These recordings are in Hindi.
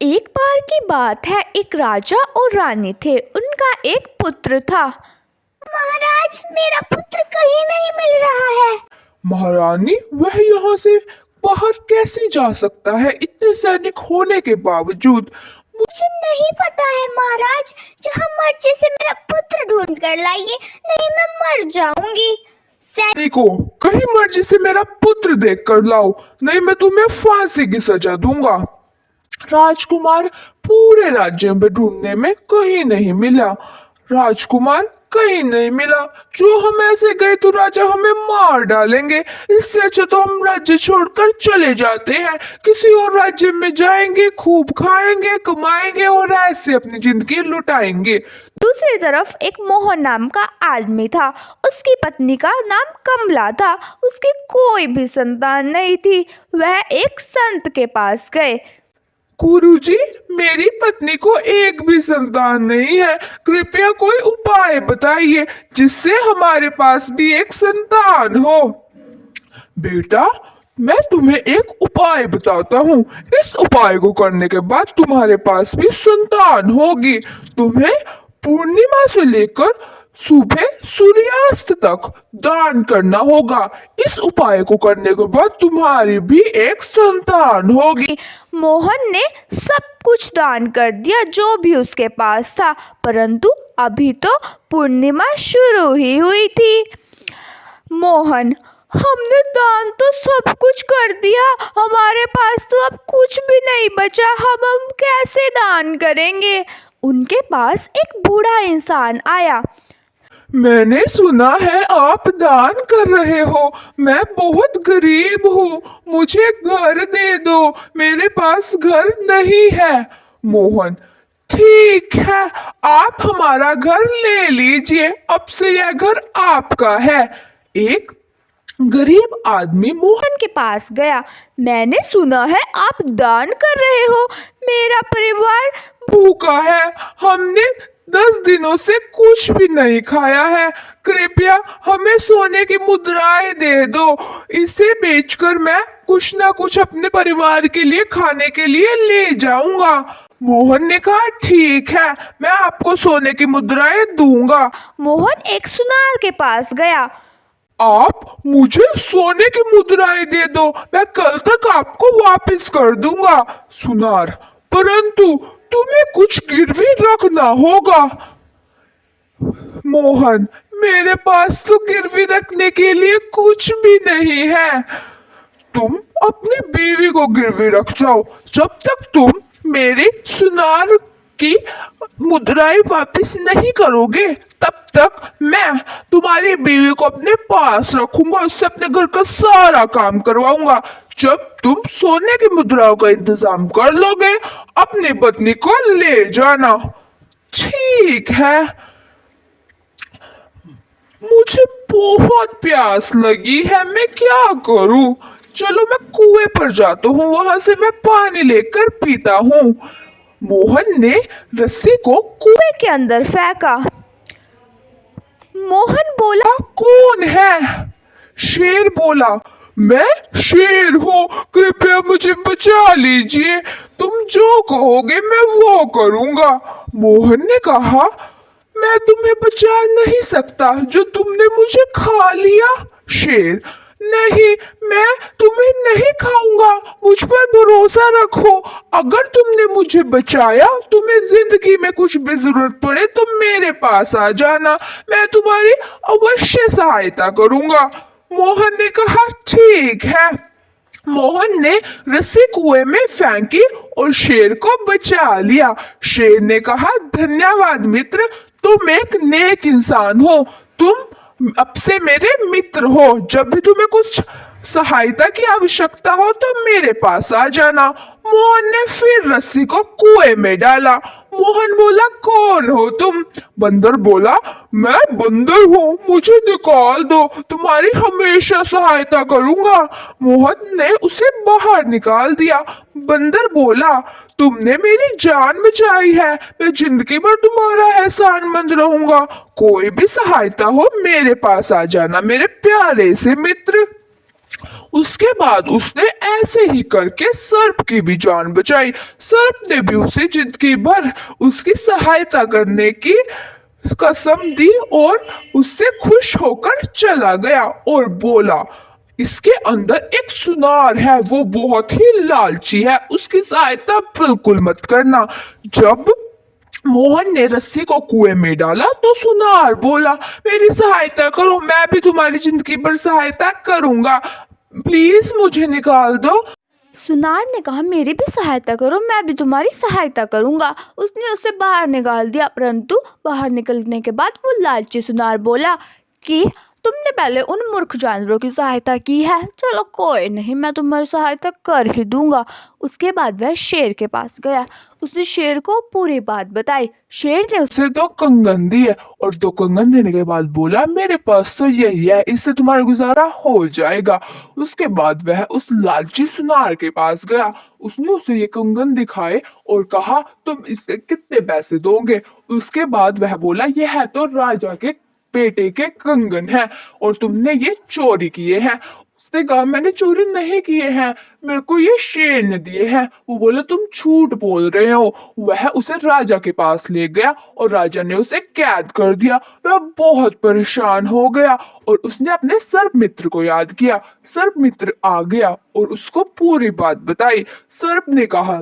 एक बार की बात है, एक राजा और रानी थे। उनका एक पुत्र था। महाराज, मेरा पुत्र कहीं नहीं मिल रहा है। महारानी, वह यहाँ से बाहर कैसे जा सकता है इतने सैनिक होने के बावजूद? मुझे नहीं पता है महाराज, जहाँ मर्जी से मेरा पुत्र ढूंढ कर लाइए, नहीं मैं मर जाऊंगी। देखो, कहीं मर्जी से मेरा पुत्र देख कर लाओ, नहीं मैं तुम्हें फांसी की सजा दूंगा। राजकुमार पूरे राज्य में ढूंढने में कहीं नहीं मिला। राजकुमार कहीं नहीं मिला। जो हम ऐसे गए तो राजा हमें मार डालेंगे। इससे अच्छा तो हम राज्य छोड़कर चले जाते हैं, किसी और राज्य में जाएंगे, खूब खाएंगे, कमाएंगे और ऐसे अपनी जिंदगी लुटाएंगे। दूसरी तरफ एक मोहन नाम का आदमी था। उसकी पत्नी का नाम कमला था। उसकी कोई भी संतान नहीं थी। वह एक संत के पास गए। गुरुजी, मेरी पत्नी को एक भी संतान नहीं है, कृपया कोई उपाय बताइए जिससे हमारे पास भी एक संतान हो। बेटा, मैं तुम्हें एक उपाय बताता हूँ। इस उपाय को करने के बाद तुम्हारे पास भी संतान होगी। तुम्हें पूर्णिमा से लेकर सुबह सूर्यास्त तक दान करना होगा। इस उपाय को करने के बाद तुम्हारी भी एक संतान होगी। मोहन ने सब कुछ दान कर दिया जो भी उसके पास था, परंतु अभी तो पूर्णिमा शुरू ही हुई थी। मोहन, हमने दान तो सब कुछ कर दिया, हमारे पास तो अब कुछ भी नहीं बचा, हम कैसे दान करेंगे? उनके पास एक बूढ़ा इंसान आया। मैंने सुना है आप दान कर रहे हो। मैं बहुत गरीब हूँ, मुझे घर दे दो, मेरे पास घर नहीं है। मोहन, ठीक है, आप हमारा घर ले लीजिए, अब से यह घर आपका है। एक गरीब आदमी मोहन के पास गया। मैंने सुना है आप दान कर रहे हो, मेरा परिवार भूखा है, हमने 10 दिनों से कुछ भी नहीं खाया है। कृपया हमें सोने की मुद्राएं दे दो, इसे बेचकर मैं कुछ ना कुछ अपने परिवार के लिए खाने के लिए ले जाऊंगा। मोहन ने कहा, ठीक है, मैं आपको सोने की मुद्राएं दूंगा। मोहन एक सुनार के पास गया। आप मुझे सोने की मुद्राएं दे दो, मैं कल तक आपको वापस कर दूंगा। सुनार, परंतु तुम्हें कुछ गिरवी रखना होगा। मोहन, मेरे पास तो गिरवी रखने के लिए कुछ भी नहीं है। तुम अपनी बीवी को गिरवी रख जाओ। जब तक तुम मेरे सुनार की मुद्राएं वापस नहीं करोगे, तब तक मैं तुम्हारी बीवी को अपने पास रखूंगा, उससे अपने घर का सारा काम करवाऊंगा। जब तुम सोने की मुद्राओं का इंतजाम कर लोगे, अपनी पत्नी को ले जाना। ठीक है। मुझे बहुत प्यास लगी है, मैं क्या करूं? चलो मैं कुएं पर जाता हूँ, वहां से मैं पानी लेकर पीता हूँ। मोहन ने रस्सी को कुएं के अंदर फेंका। मोहन बोला, कौन है? शेर बोला, मैं शेर हूँ, कृपया मुझे बचा लीजिए, तुम जो कहोगे मैं वो करूँगा। मोहन ने कहा, मैं तुम्हें बचा नहीं सकता, जो तुमने मुझे खा लिया। शेर, नहीं, मैं तुम्हें नहीं खाऊंगा, मुझ पर भरोसा रखो। अगर तुमने मुझे बचाया, तुम्हें जिंदगी में कुछ भी जरूरत पड़े तो मेरे पास आ जाना, मैं तुम्हारी अवश्य सहायता करूंगा। मोहन ने कहा, ठीक है। मोहन ने रस्सी कुएं में फेंकी और शेर को बचा लिया। शेर ने कहा, धन्यवाद मित्र, तुम एक नेक इंसान हो, तुम अब से मेरे मित्र हो। जब भी तुम्हें कुछ सहायता की आवश्यकता हो तो मेरे पास आ जाना। मोहन ने फिर रस्सी को कुएं में डाला। मोहन बोला, कौन हो तुम? बंदर बोला, मैं बंदर हूँ, मुझे निकाल दो, तुम्हारी हमेशा सहायता करूंगा। मोहन ने उसे बाहर निकाल दिया। बंदर बोला, तुमने मेरी जान बचाई है, मैं जिंदगी भर तुम्हारा एहसानमंद रहूंगा। कोई भी सहायता हो मेरे पास आ जाना, मेरे प्यारे से मित्र। उसके बाद उसने ऐसे ही करके सर्प की भी जान बचाई। सर्प ने भी उसे जिंदगी भर उसकी सहायता करने की कसम दी और उससे खुश होकर चला गया और बोला, इसके अंदर एक सुनार है, वो बहुत ही लालची है, उसकी सहायता बिल्कुल मत करना। जब मोहन ने रस्सी को कुएं में डाला तो सुनार बोला, मेरी सहायता करो, मैं भी तुम्हारी जिंदगी भर सहायता करूंगा, प्लीज मुझे निकाल दो। सुनार ने कहा, मेरी भी सहायता करो, मैं भी तुम्हारी सहायता करूंगा। उसने उसे बाहर निकाल दिया, परंतु बाहर निकलने के बाद वो लालची सुनार बोला कि तुमने पहले उन मूर्ख जानवरों की सहायता की है, चलो कोई नहीं, मैं तुम्हारी सहायता कर ही दूंगा। उसके बाद वह शेर के पास गया, उसने शेर को पूरी बात बताई। शेर ने उसे तो कंगन दी है और दो कंगन देने के बाद बोला, मेरे पास तो यही है, इससे तुम्हारा गुजारा हो जाएगा। उसके बाद वह उस लालची सुनार के पास गया, उसने उसे ये कंगन दिखाए और कहा, तुम इससे कितने पैसे दोगे। उसके बाद वह बोला, यह है तो राजा के बेटे के कंगन है और तुमने ये चोरी किए हैं। उसने कहा, मैंने चोरी नहीं किए हैं, मेरे को ये शेर ने दिए हैं। वो बोला, तुम झूठ बोल रहे हो। वह उसे राजा के पास ले गया और राजा ने उसे कैद कर दिया। वह बहुत परेशान हो गया और उसने अपने सर्प मित्र को याद किया। सर्प मित्र आ गया और उसको पूरी बात बताई। सर्प ने कहा,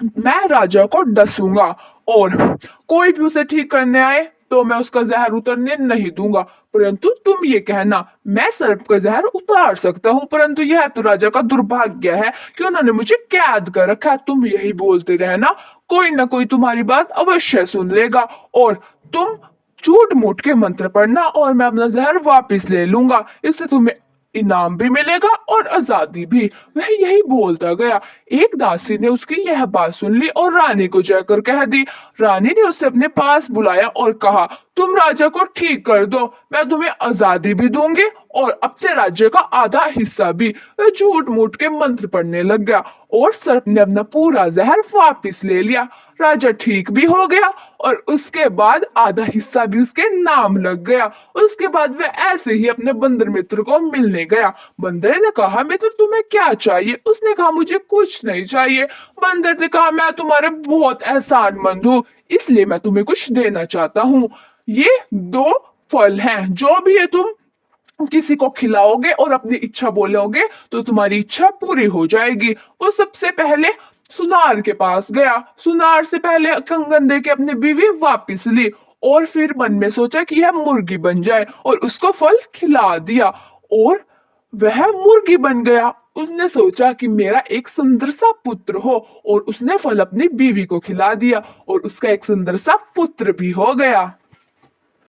मैं राजा को डसूंगा और कोई भी उसे ठीक करने आए तो मैं उसका जहर उतरने नहीं दूंगा, परंतु तुम ये कहना, मैं सर्प का जहर उतार सकता हूँ, परंतु यह तो राजा का दुर्भाग्य है कि उन्होंने मुझे कैद कर रखा है। तुम यही बोलते रहना, कोई ना कोई तुम्हारी बात अवश्य सुन लेगा और तुम झूठ मूठ के मंत्र पढ़ना और मैं अपना जहर वापस ले लूंगा, इससे तुम्हें इनाम भी मिलेगा और आजादी भी। वह यही बोलता गया। एक दासी ने उसकी यह बात सुन ली और रानी को जाकर कह दी। रानी ने उसे अपने पास बुलाया और कहा, तुम राजा को ठीक कर दो, मैं तुम्हें आजादी भी दूंगी और अपने राज्य का आधा हिस्सा भी। वह झूठ मूठ के मंत्र पढ़ने लग गया और सर्प ने अपना पूरा जहर वापिस ले लिया। राजा ठीक भी हो गया और उसके बाद आधा हिस्सा भी उसके नाम लग गया। उसके बाद वह ऐसे ही अपने बंदर मित्र को मिलने गया। बंदर ने कहा, मित्र तुम्हें क्या चाहिए? उसने कहा, मुझे कुछ नहीं चाहिए। बंदर ने कहा, मैं तुम्हारे बहुत एहसानमंद हूँ, इसलिए मैं तुम्हें कुछ देना चाहता हूँ। ये दो फल हैं, जो भी है तुम किसी को खिलाओगे और अपनी इच्छा बोलोगे तो तुम्हारी इच्छा पूरी हो जाएगी। वो सबसे पहले सुनार के पास गया, सुनार से पहले कंगन दे के अपनी बीवी वापिस ली और फिर मन में सोचा कि यह मुर्गी बन जाए और उसको फल खिला दिया और वह मुर्गी बन गया। उसने सोचा कि मेरा एक सुंदर सा पुत्र हो और उसने फल अपनी बीवी को खिला दिया और उसका एक सुंदर सा पुत्र भी हो गया।